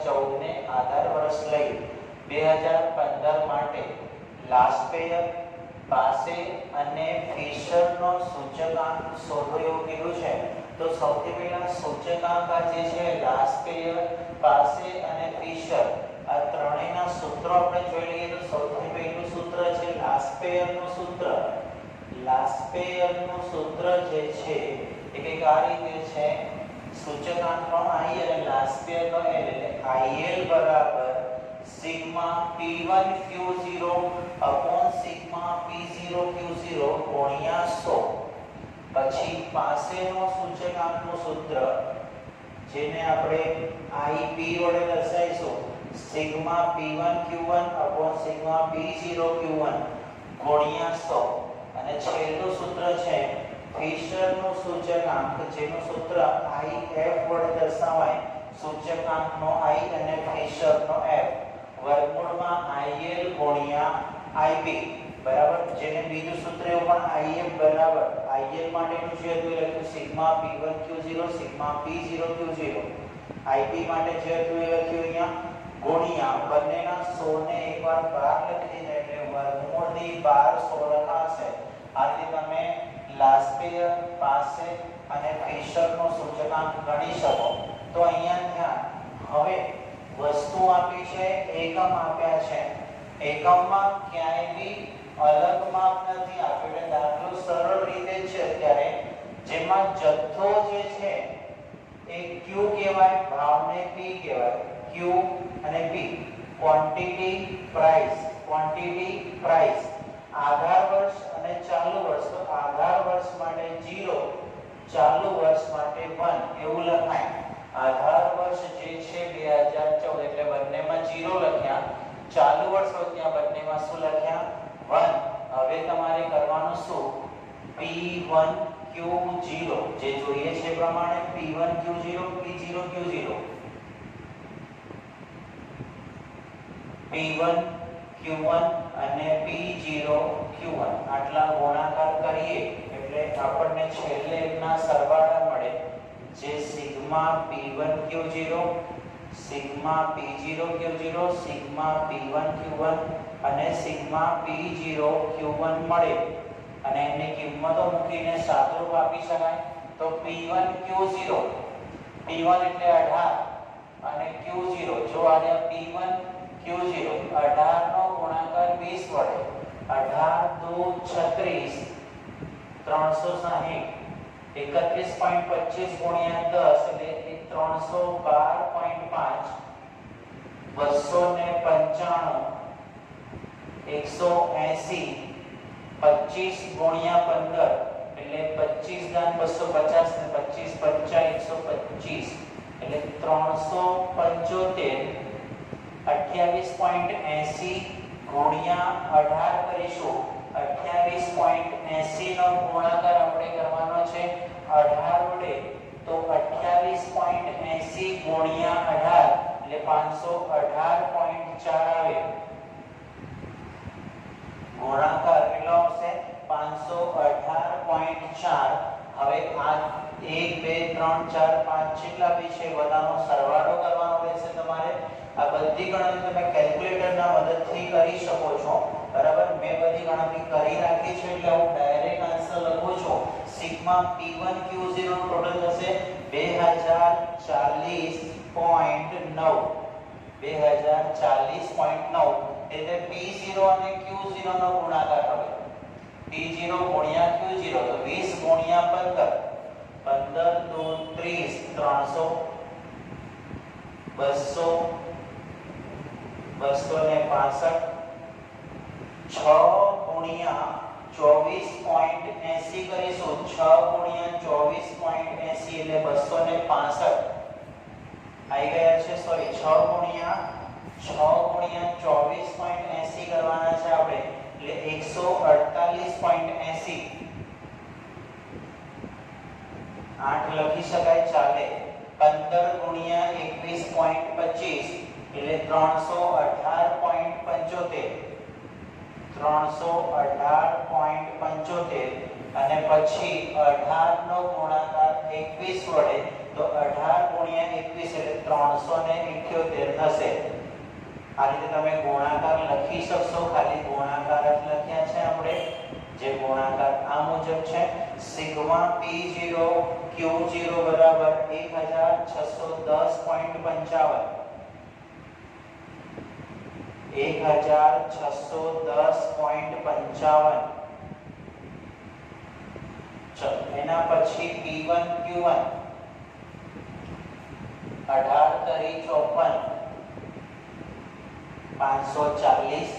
2014 ને આધાર વર્ષ લઈ 2015 માટે લાસ્પેયર પાસે અને ફિશરનો સૂચકાંક શોધો એવું કીધું છે। તો સૌથી પહેલા સૂચકાંક જે છે લાસ્પેયર, પાસે અને ફિશર આ ત્રણેયના સૂત્રો આપણે જોઈ લઈએ। તો સૌથી પહેલું સૂત્ર છે લાસ્પેયરનું સૂત્ર। લાસ્પેયરનું સૂત્ર જે છે એ કંઈક આ રીતે છે, સૂચકાંકનો I અને લાસ્પેયરનો L એટલે IL બરાબર sigma P1 Q0 upon sigma P0 Q0 ગુણ્યા 100। પછી પાસેનો સૂચકાંકનું સૂત્ર જેને આપણે IP વડે દર્શાવીશું, sigma P1 Q1 upon sigma P0 Q1 ગુણ્યા 100। અને છેલ્લું સૂત્ર છે ફિશરનું સૂચકાંક, જેનું સૂત્ર IF વડે દર્શાવાય, સૂચકાંકનો I અને ફિશરનો F વર્ગમૂળમાં IL ગુણ્યા IP બરાબર, જેને બીજું સૂત્ર એવું પણ IF બરાબર IL માટેનું છે તો લખ્યું sigma P1 Q0 sigma P0 Q0, IP માટે છે તો એ લખ્યું અહીંયા ગુણ્યા બંનેના 100 ને એકવાર 12 લખી દીધા એટલે વર્ગમૂળની 12 100 લખાશે। આ રીતે તમે લાસ્પેયર, પાસે અને ફિશરનો સૂચકાંક ગણી શકો। તો અહીંયા ધ્યાન, હવે વસ્તુ આપી છે, એકમ આપ્યા છે, એકમમાં ક્યાંય બી અલગ માપ નથી આપ્યું એટલે દાખલો સરળ રીતે છે અત્યારે, જેમાં જથ્થો જે છે એ Q કહેવાય, ભાવને P કહેવાય, Q અને P, quantity price, quantity price, આધાર વર્ષ અને ચાલુ વર્ષ। તો આધાર વર્ષ માટે 0, ચાલુ વર્ષ માટે 1 એવું લખાય। આધાર વર્ષ જે છે 2014 એટલે બંનેમાં 0 લખ્યા, ચાલુ વર્ષ હોય ત્યાં બંનેમાં શું લખ્યા 1। હવે તમારે કરવાનું શું, P1 Q0 જે જોઈએ છે પ્રમાણે P1 Q0 P0 Q0 P1 Q1 અને P0 Q1 આટલા ગુણાકાર કરીએ એટલે આપણને છેલ્લે એના સરવાળા મળે, જે sigma P1 Q0 sigma P0 Q0 sigma P1 Q1 અને સિગ્મા P0 Q1 મળે અને એની કિંમતો મૂકીને સાદુરૂપ આપી શકાય। તો P1 Q0, P1 એટલે 18 અને Q0 જો આ P1 Q0 18 નો ગુણાકાર 20 વડે, 18 દુ 36 360, 31.25 ગુણ્યા 10 એટલે 312.5, 295, 180, 25 ગુણ્યા 15 એટલે 25 દાન 250 ને 25 પંચા 125 એટલે 375, 28.80 ગુણ્યા 18 કરીશું, 28.80 નો ગુણાકાર આપણે કરવાનો છે 18 વડે, તો 28.80 ગુણ્યા 18 એટલે 518.4 આવે। ગુણાકાર કેટલો આવશે 518.4। હવે આ 1 2 3 4 5 જેટલા બી છે બધાનો સરવાળો કરવાનો રહેશે તમારે। આ બધી ગણતરી તમે કેલ્ક્યુલેટરના મદદથી કરી શકો છો બરાબર। મેં બધી ગણતરી કરી રાખી છે એટલે હું ડાયરેક્ટ આન્સર લખું છું। સિગ્મા P1 Q0 નો ટોટલ થશે 2040.9, 2040.9 એટલે P0 અને Q0 નો ગુણાકાર હવે P0 ગુણ્યા Q0 તો 20 ગુણ્યા 15, 15 દુ 30, 300, 200, 265, 6 ગુણ્યા 24.80 કરીશું, 6 ગુણ્યા 24.80 એટલે 265 આવી ગયા છે, સોરી 6 ગુણ્યા 24.80 કરવાના છે આપણે એટલે 148.80, 8 લખી શકાય ચાલે। 15 ગુણ્યા 21.25 એટલે 318.75, 318.75 અને પછી 18 નો ગુણાકાર 21 વડે તો 18 ગુણ્યા 21 એટલે 378 થશે. આ રીતે તમે ગુણાકાર લખી શકશો, ખાલી ગુણાકાર જ લખ્યા છે આપણે. જે ગુણાકાર આ મુજબ છે સિગ્મા p0 q0 બરાબર 1610.55 1610.55. ચલો એના પછી p1 q1 18 તરી 54 540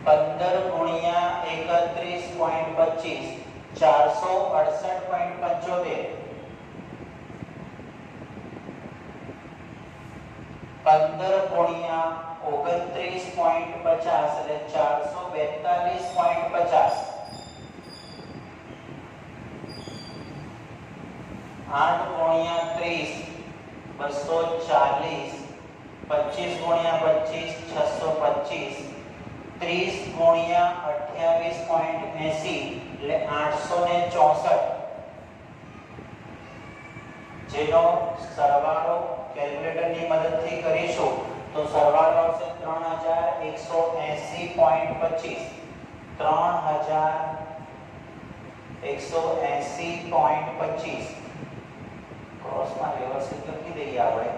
15 ગુણ્યા 31.25 468.75 15 ગુણ્યા 29.50 એટલે 442.50 8 ગુણ્યા 30 240 25 ગુણ્યા 25 625 30 ગુણ્યા 28.80 એટલે 864 જેનો સરવાળો કેલ્ક્યુલેટરની મદદથી કરીશું તો સરવાળો આવશે 3180.25 3180.25 ક્રોસમાં વ્યવસ્થિત લખી દઈએ આપણે.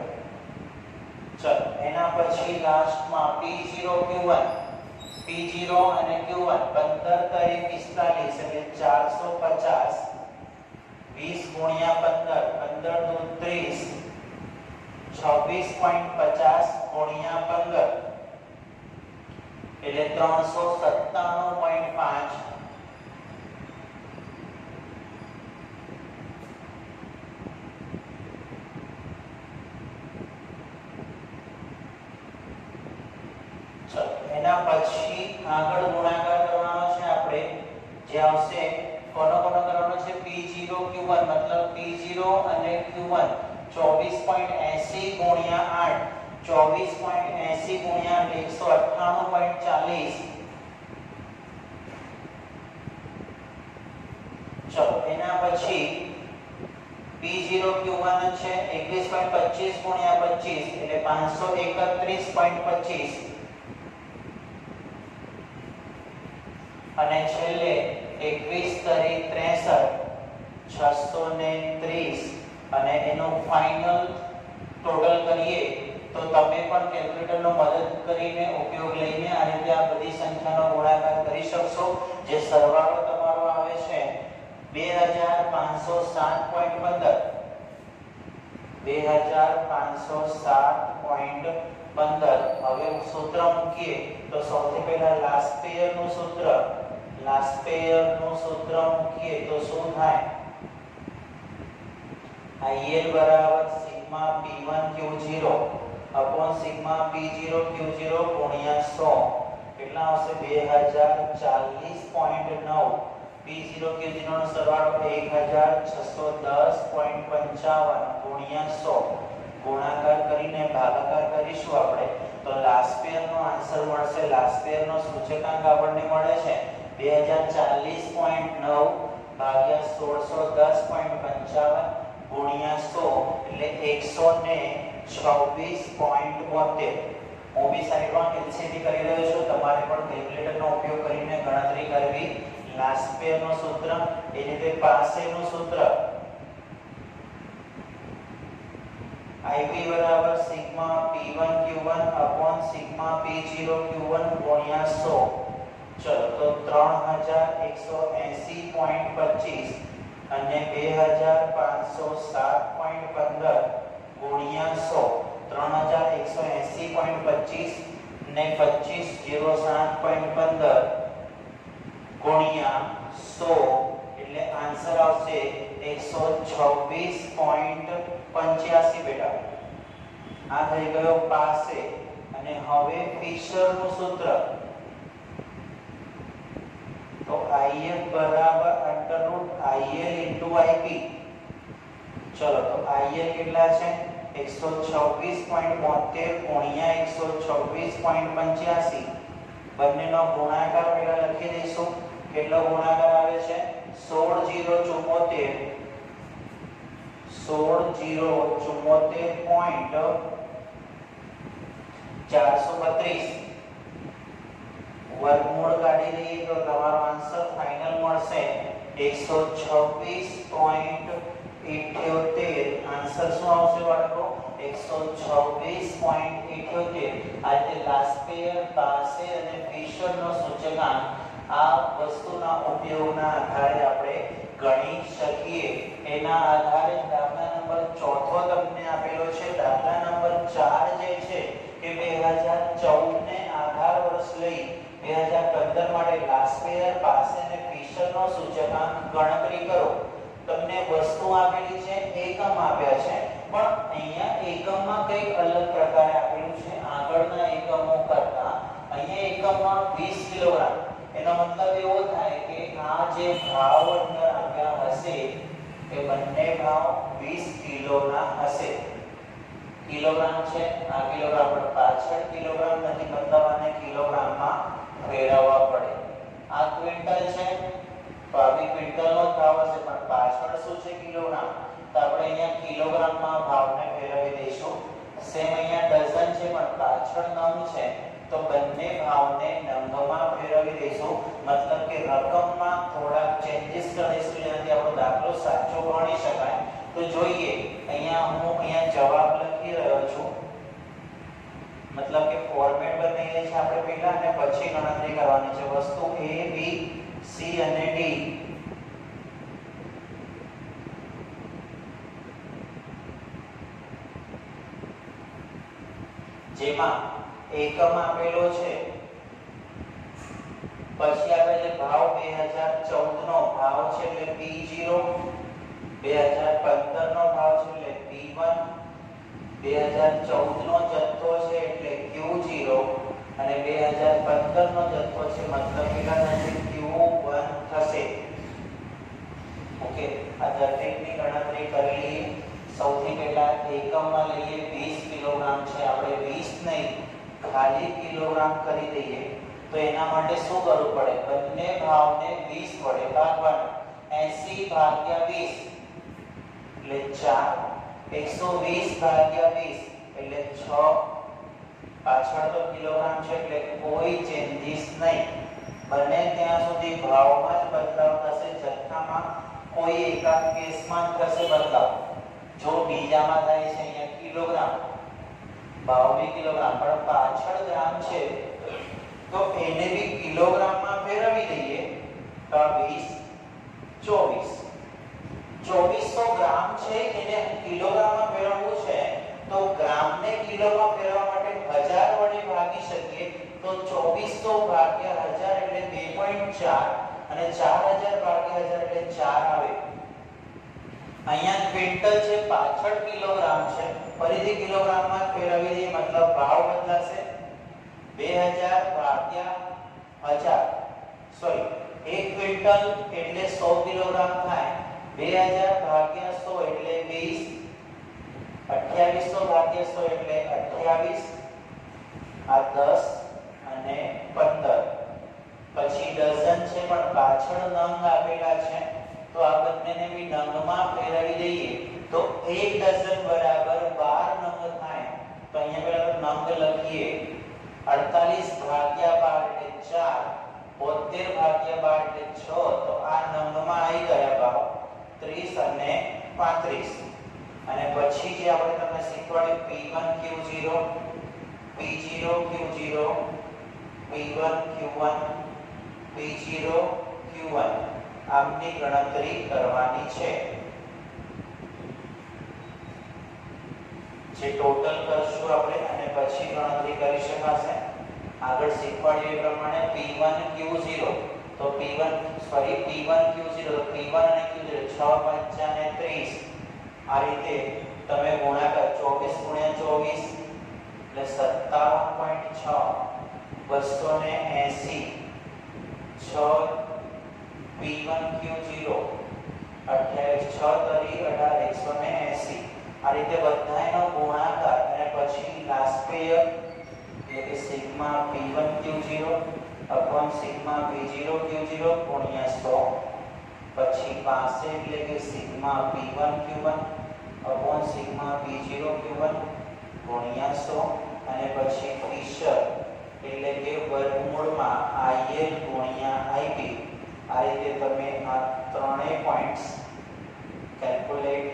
ચલો એના પછી લાસ્ટમાં p0 q1 p0 અને q1 15 તરી 45 એટલે 450 20 ગુણ્યા 15 15 દુ 30 26.50 ગુણ્યા 15 એટલે 397.5 એના પછી આગળ ગુણાકાર કરવાનો છે આપણે, જે આવશે કોનો કરવાનો છે p0 q1 મતલબ p0 અને q1 24.80 ગુણ્યા 8 24.80 ગુણ્યા 198.40. ચલો એના પછી p0 q1 છે 21.25 ગુણ્યા 25 એટલે 531.25 અને છેલ્લે 21 તરી 63 630 અને એનો ફાઇનલ ટોટલ કરીએ તો તમે પણ કેલ્ક્યુલેટરનો મદદ કરીને ઉપયોગ લઈને આ રીતે આ બધી સંખ્યાનો ગુણાકાર કરી શકશો. જે સરવાળો તમારો આવે છે 2507.15 2507.15. હવે સૂત્ર મૂકીએ તો સૌથી પહેલા લાસ્ટ પેયરનું સૂત્ર મૂકીએ તો શું થાય? IL બરાબર sigma p1 q0 upon sigma p0 q0 ગુણ્યા 100 કેટલા આવશે? 2040.9. p0 q0 નો સરવાળો 1610.55 ગુણ્યા 100. ગુણાકાર કરીને ભાગાકાર કરીશું આપણે તો લાસ્ટ પેયર નો આન્સર મળશે. લાસ્ટ પેયર નો સૂચકાંક આપણને મળે છે 2040.9 ભાગ્યા 1610.55 ગુણ્યા 100 એટલે 126.72. હું બી સાઈડમાં એલસીડી કરી રહ્યો છું, તમારે પણ કેલ્ક્યુલેટરનો ઉપયોગ કરીને ગણતરી કરવી. લાસ્ટ પેયર નો સૂત્ર એ રીતે પાસેનું સૂત્ર IB બરાબર sigma p1 q1 upon sigma p0 q1 ગુણ્યા 100. ચલો તો 3180.25 અને 2507.15 ગુણ્યા 100. 3180.25 ને 2507.15 ગુણ્યા 100 એટલે આન્સર આવશે 126.85 બેટા. આ થઈ ગયો પાસે. અને હવે ફિશરનું સૂત્ર તો IF બરાબર √IL * IB. ચલો તો IL કેટલા છે? 126.72 ગુણ્યા 126.85. બંનેનો ગુણાકાર પહેલા લખી દઈશું. કેટલો ગુણાકાર આવે છે? 16 0 74 16 16,074.432 વર્ગમૂળ કાઢી દઈએ તો તમારો આન્સર ફાઇનલ મળશે 126.78. આન્સર શું આવશે બાળકો? 126.78. આ રીતે લાસ્પેયર, પાસે અને ફિશરનો સૂચકાંક આ વસ્તુના ઉપયોગના આધારે આપણે ગણી શકીએ. એના આધારે દાખલા નંબર 4 તમને આપેલો છે. દાખલા નંબર 4 જે છે કે 2014 ને આધાર વર્ષ લઈ 2015 માટે લાસ્પેયર, પાસે અને ફિશરનો સૂચકાંક ગણતરી કરો. તમને વસ્તુ આપેલી છે, એકમ આપ્યા છે, પણ અહીંયા એકમમાં કંઈક અલગ પ્રકારે આપેલું છે આગળના એકમો કરતા. અહીંયા એકમમાં 20 કિલોગ્રામ. એનો મતલબ એવો થાય કે આ જે ભાવ અંદર આપ્યા હશે એ બંને ભાવ 20 કિલોના હશે. કિલોગ્રામ છે, આ કિલોગ્રામ પણ પાછળ કિલોગ્રામ નથી, મતલબ આને કિલોગ્રામમાં ફેરવવા પડે. આ ક્વિન્ટલ છે તો આ બી ક્વિન્ટલનો જ ભાવ હશે, પણ પાછળ શું છે? કિલોગ્રામ. તો આપણે અહીંયા કિલોગ્રામમાં ભાવને ફેરવી દઈશું. સેમ અહીંયા ડઝન છે પણ પાછળ નંગ છે તો બંને ભાવને નંગમાં ફેરવી દઈશું. મતલબ કે રકમમાં થોડા ચેન્જીસ કરીશું જેનાથી આપણો દાખલો સાચો ગણી શકાય. તો જોઈએ અહીંયા જવાબ લખી રહ્યો છું. મતલબ કે ફોર્મેટ બનાવીએ છીએ આપણે પહેલા અને પછી ગણતરી કરવાની છે. વસ્તુ A, B, C અને D. જેમાં એકમ આપેલો છે, પછી આપે છે ભાવ 2014 નો ભાવ છે એટલે P0, 2015 નો ભાવ છે એટલે P1, 2014 નો જથ્થો છે એટલે Q0 અને 2015 નો જથ્થો છે મતલબ કેટલા થશે? Q1 થશે. ઓકે, આ દરેકની ગણતરી કરી લઈએ. સૌથી પહેલા એકમમાં લઈએ 20 કિલોગ્રામ છે, આપણે 20 નહીં ખાલી કિલોગ્રામ કરી દઈએ. તો એના માટે શું કરવું પડે? બંને ભાવને 20 વડે ભાગવાના. 80 ભાગ્યા 20 એટલે 4, 120 ભાગ્યા 20 એટલે 6. પાછળ તો કિલોગ્રામ છે એટલે કોઈ ચેન્જીસ નહીં. બને ત્યાં સુધી ભાવમાં જ બદલાવ થશે, જથ્થામાં કોઈ એકાદ કેસમાં થશે બદલાવ. જો બીજામાં થાય છે અહીંયા કિલોગ્રામ, ભાવ બી કિલોગ્રામ પણ પાછળ ગ્રામ છે તો એને બી કિલોગ્રામમાં ફેરવી દઈએ તો 20, 24. 2400 ગ્રામ છે એને કિલોગ્રામમાં ફેરવવું છે તો ગ્રામને કિલોમાં ફેરવવા માટે 1000 વડે ભાગી શકીએ. તો 2400 ભાગ્યા 1000 એટલે 2.4 અને 4000 ભાગ્યા 1000 એટલે 4 આવે. અહીંયા ક્વિન્ટલ છે, પાછળ કિલોગ્રામ છે, ફરીથી કિલોગ્રામમાં ફેરવી દઈએ મતલબ ભાવ બદલાશે. 2000 ભાગ્યા 1000 સોરી 1 ક્વિન્ટલ એટલે 100 કિલોગ્રામ થાય. 2000 ભાગ્યા 100 એટલે 20, 2800 ભાગ્યા 100 એટલે 28, આ 10 અને 15. પછી ડઝન છે પણ પાછળ નંગ આપેલા છે તો આ બંનેને બી નંગમાં ફેરવી દઈએ તો 1 ડઝન બરાબર 12 નંગ થાય. તો અહીંયા પહેલા નંગ લખીએ. 48 ભાગ્યા 12 એટલે 4, 72 ભાગ્યા 12 એટલે 6. તો આ નંગમાં આવી ગયા ભાવ 30 અને 35. અને પછી જે આપણે તમને શીખવાડ્યું P1 Q0, P0 Q0, P1 Q1, P0 Q1 આમની ગણતરી કરવાની છે. જે ટોટલ કરશું આપણે અને પછી ગણતરી કરી શકાશે. આગળ શીખવાડ્યું એ પ્રમાણે P1 Q0 તો P1 Q0 તો P1 અને Q0 6 5 અને 30. આ રીતે તમે ગુણાકાર 24 * 24 એટલે 57.6 280 6 P1 Q0 28 6 તરી 18 180. આ રીતે બધાયનો ગુણાકાર અને પછી લાસ્પેયર એટલે કે sigma P1 Q0 upon sigma P0 Q0 ગુણ્યા 100. પછી પાસે એટલે કે sigma P1 Q1 upon sigma p0 q1 गुणिया 100 અને પછી ફિશર એટલે કે વર્ગમૂળમાં IL ગુણ્યા IB આ રીતે તમે આ ત્રણેય પોઈન્ટ્સ કેલ્ક્યુલેટ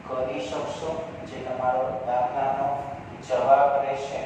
કરી શકશો જે તમારો દાખલાનો જવાબ રહેશે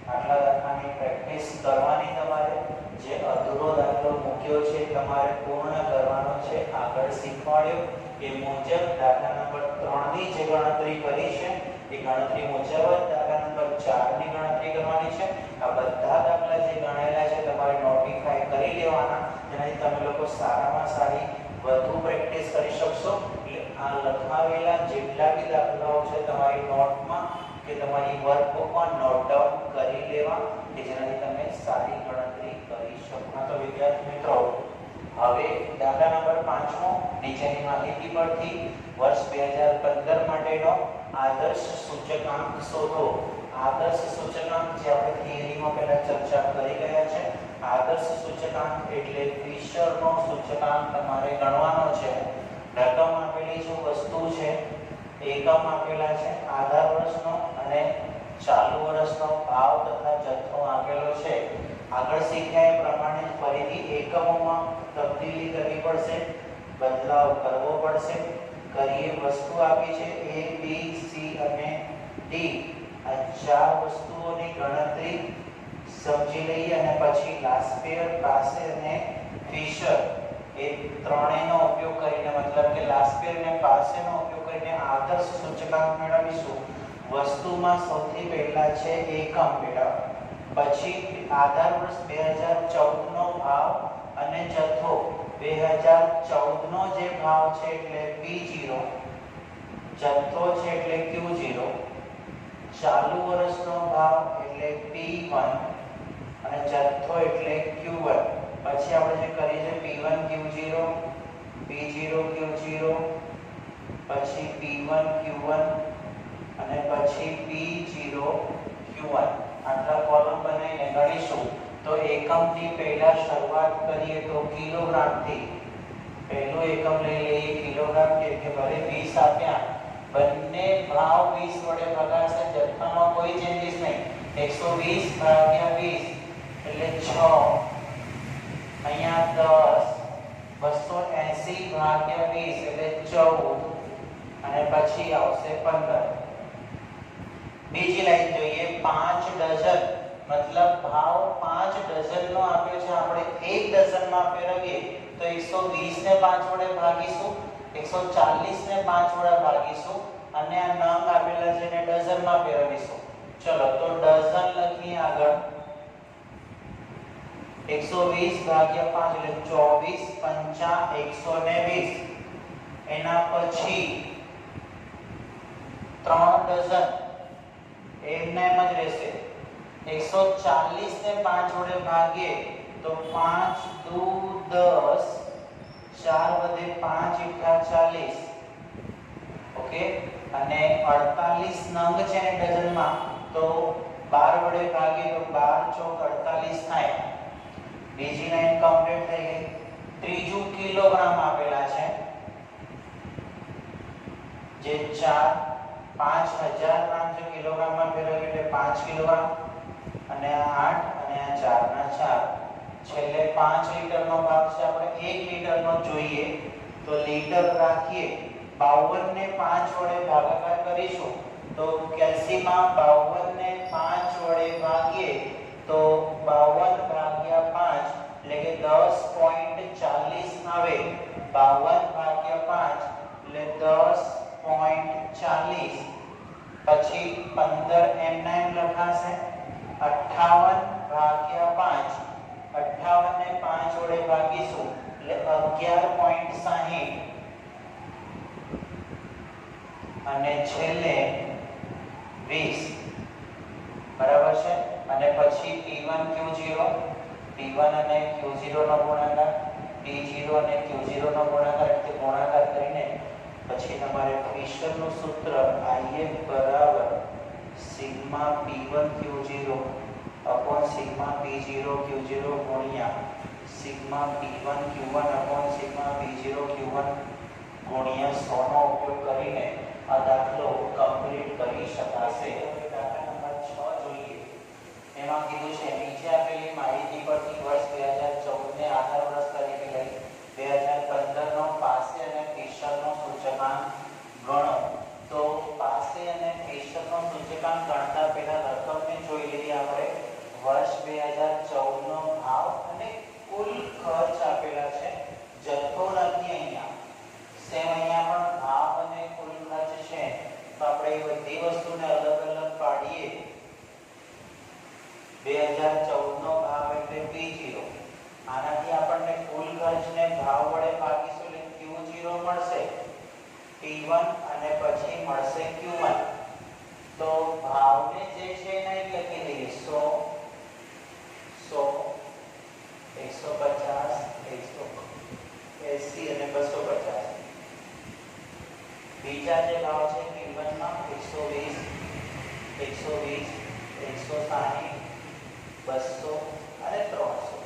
આટલા દાખલાની પ્રેક્ટિસ કરવાની તમારે જે અધૂરો દાખલો મૂક્યો છે તમારે પૂર્ણ કરવાનો છે આગળ શીખવાડ્યો એ મુજબ દાખલા નંબર 3 ની જે ગણતરી કરી છે એ ગણતરી મુજબ જ દાખલા નંબર 4 ની ગણતરી કરવાની છે આ બધા દાખલા જે ગણેલા છે તમારે નોટિફાઈ કરી લેવાના જેનાથી તમે લોકો સારામાં સારી વધુ પ્રેક્ટિસ કરી શકશો એટલે આ લખાવેલા જેટલા બી દાખલાઓ છે તમારી નોટમાં કે તમારી વર્કબુકમાં નોટ ડાઉન કરી લેવા કે જેનાથી તમે સારી ગણતરી કરી શકો તો વિદ્યાર્થી મિત્રો હવે દાખલા નંબર 5મો નીચેની માહિતી પરથી વર્ષ 2015 માટેનો આદર્શ સૂચકાંક શોધો આદર્શ સૂચકાંક જે આપણે થિયરીમાં પહેલા ચર્ચા કરી ગયા છે આદર્શ સૂચકાંક એટલે ફિશરનો સૂચકાંક તમારે ગણવાનો છે રકમ આપેલી છે વસ્તુ છે એકમ આપેલા છે આધાર વર્ષનો અને ચાલુ વર્ષનો ભાવ તથા જથ્થો આપેલો છે આગળ શીખ્યા એ પ્રમાણે ફરીથી એકમોમાં તબદીલી કરવી પડશે બદલાવ કરવો પડશે કરીએ વસ્તુ આપી છે A B C અને D આ ચાર વસ્તુઓની ગણતરી સમજી લઈએ અને પછી લાસ્પેયર પાસે અને ફિશર એ ત્રણેયનો ઉપયોગ કરીને મતલબ કે લાસ્પેયર અને પાસેનો ઉપયોગ કરીને આદર્શ સૂચકાંક મેળવીશું વસ્તુમાં સૌથી પહેલા છે એકમ બેટા પછી આધાર વર્ષ 2014 નો ભાવ અને જથ્થો 2014 નો જે ભાવ છે એટલે P0 જથ્થો છે એટલે Q0 ચાલુ વર્ષનો ભાવ એટલે P1 અને જથ્થો એટલે Q1 પછી આપણે જે કરીએ છે P1 Q0 P0 Q0 પછી P1 Q1 અને પછી P0 Q1 આટલા કોલમ બનાવીને ગણીશું તો એકમથી પહેલા શરૂઆત કરીએ તો કિલોગ્રામ થી પહેલો એકમ લઈ લઈએ કિલોગ્રામ કે ભલે 20 આપ્યા બંને ભાવ 20 વડે ભાગાશે જથ્થામાં કોઈ ચેન્જીસ નહીં 120 ભાગ્યા 20 એટલે 6 અહીંયા 10 280 ભાગ્યા 20 એટલે 14 અને પછી આવશે 15 બીજી લાઈન જોઈએ 5 ડઝન मतलब भाव 5 डजन નો આપ્યો છે આપણે 1 ડઝન માં ફેરવીએ તો 120 ને 5 વડે ભાગીશું 140 ને 5 વડે ભાગીશું અને આ નંગ આપેલા છે ને ડઝન માં ફેરવીશું ચલો તો ડઝન લખીએ આગળ 120 ભાગ્યા 5 એટલે 24 5 120 એના પછી 3 ડઝન એમને એમ જ રહેશે 140 ને 5 વડે ભાગીએ તો 5 દુ 10 4 વધે 5 એકા 40 ઓકે અને 48 નંગ છે ને ડઝનમાં તો 12 વડે ભાગીએ તો 12 ચોક 48 થાય બીજી લાઈન કમ્પ્લીટ થઈ ગઈ ત્રીજું કિલોગ્રામ આપેલા છે જે 5000 ગ્રામ છે કિલોગ્રામમાં ફેરવીએ એટલે 5 કિલોગ્રામ અને 8 અને 4 ના 4 છેલ્લે 5 લીટરનો ભાગ છે આપણે 1 લીટરનો જોઈએ તો લીટર રાખીએ 52 ને 5 વડે ભાગાકાર કરીશું તો કેલ્સીમાં 52 ને 5 વડે ભાગીએ તો 52 ભાગ્યા 5 એટલે કે 10.40 આવે 52 ભાગ્યા 5 એટલે 10.40 પછી 15 એમના એમ લખાશે 58 ભાગ્યા 5 58 ને 5 વડે ભાગીશું એટલે 11.60 અને છેલ્લે 20 બરાબર છે અને પછી P1 Q0 P1 અને Q0 નો ગુણાકાર P0 અને Q0 નો ગુણાકાર એટલે ગુણાકાર કરીને પછી તમારે ફિશરનું સૂત્ર IF બરાબર sigma P1 Q0 upon sigma P0 Q0 गुणिया sigma P1 Q1 upon sigma P0 Q1 गुणिया 100 નો ઉપયોગ કરીને આ દાખલો કમ્પ્લીટ કરી શકાશે. હવે દાખલા નંબર 6 જોઈએ. એમાં કીધું છે નીચે આપેલી માહિતી પરથી વર્ષ 2014 ને આધાર વર્ષ તરીકે લઈ 2015 નો પાસે અને ફિશરનો સૂચકાંક ગણો. તો પાસે અને ફિશરનો સૂચકાંક ગણતા પહેલા રકમને જોઈ લઈએ આપણે. વર્ષ 2014 નો ભાવ અને કુલ ખર્ચ આપેલા છે. જથ્થો નથી અહીંયા. સેમ અહીંયા પણ ભાવ અને કુલ ખર્ચ છે. તો આપણે એ બધી વસ્તુને અલગ અલગ પાડીએ. 2014 નો ભાવ એટલે P0. આનાથી આપણને કુલ ખર્ચને ભાવ વડે ભાગીશું એટલે Q0 મળશે. P1 અને પછી મળશે Q1. તો ભાવને જે છે એને લખી દઈએ 100 150 180 અને 250. બીજા જે ભાવ છે P1 માં 120 160 200 અને 300.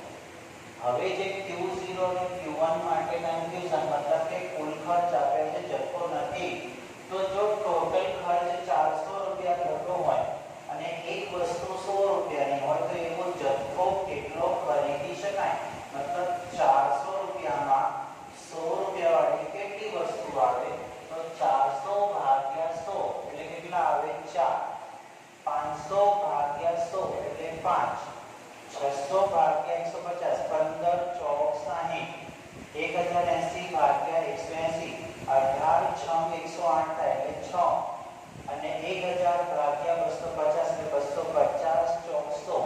હવે જે Q0 અને Q1 માટે કન્ફ્યુઝન મતલબ કે કુલ ખર્ચ આપે છે જથ્થો નથી. તો જો ટોટલ ખર્ચ 400 રૂપિયા થતો હોય અને એક વસ્તુ 100 રૂપિયાની હોય તો એવો જથ્થો કેટલો ખરીદી શકાય. મતલબ 400 રૂપિયામાં 100 રૂપિયા વાળી કેટલી વસ્તુ આવે. તો 400 ભાગ્યા 100 એટલે કેટલા આવે 4. 500 ભાગ્યા 100 એટલે 5. 600 ભાગ્યા 150 15 ચોક 60. 1080 ભાગ્યા 180 18 6 108 થાય એટલે 6. અને 1000 ભાગ્યા 250 એટલે 250 ચોક 100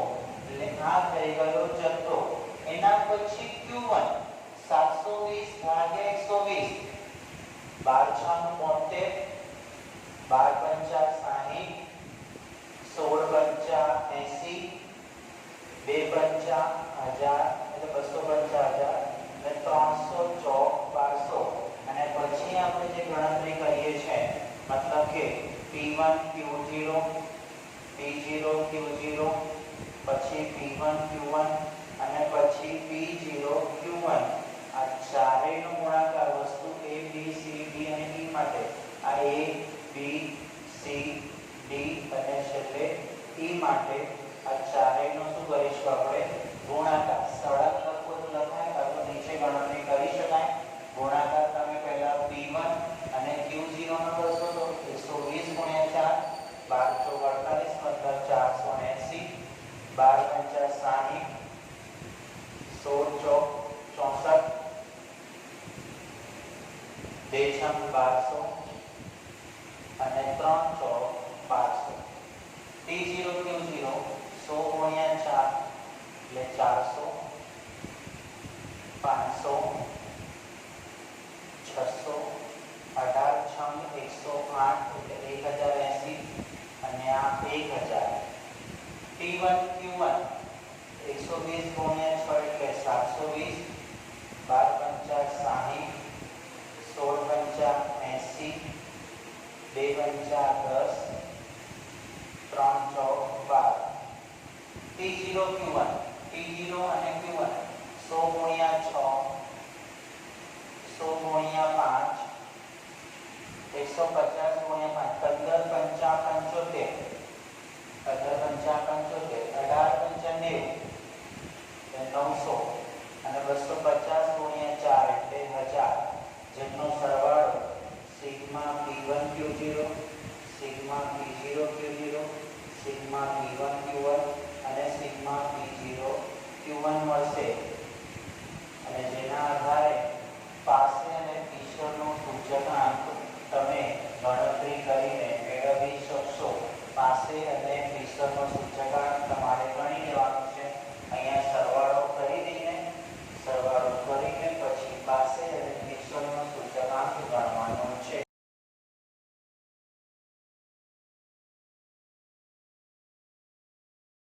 એટલે આ થઈ ગયો જથ્થો. એના પછી Q1 720 ભાગ્યા 120 12 6 72 12 5 60 16 5 80 2 5 1000 એટલે 250,000 અને 300 ચોક 1200. અને પછી આપણે જે ગણતરી કરીએ છીએ મતલબ કે P1 Q0 P0 Q0 પછી P1 Q1 અને પછી P0 Q1. આ ચારેયનો ગુણાકાર વસ્તુ A B C D અને E માટે આ A B C D અને છેલ્લે E માટે આ ચારેયનો શું કરીશું આપણે ગુણાકાર. સળંગ લખો તો લખાય કાં તો નીચે ગણતરી કરી શકાય. ગુણાકાર તમે પહેલા P1 અને Q0 નો કરશો તો 120 ગુણ્યા 4 12 48 480 12 5 60 16 64 2 6 1200 અને 3 ચોક 1200. T0 Q0 100 ગુણ્યા 4 એટલે 400 500 600 18 6 108 એટલે 1080 અને આ 1000. T1 Q1 120 ગુણ્યા 6 એટલે 720 12 5 60 16 5 80 2 5 10 3 ચોક 12. T0 Q1 T0 અને Q1 100 ગુણ્યા 6 100 ગુણ્યા 5 150 ગુણ્યા 5 15 5 75 15 5 75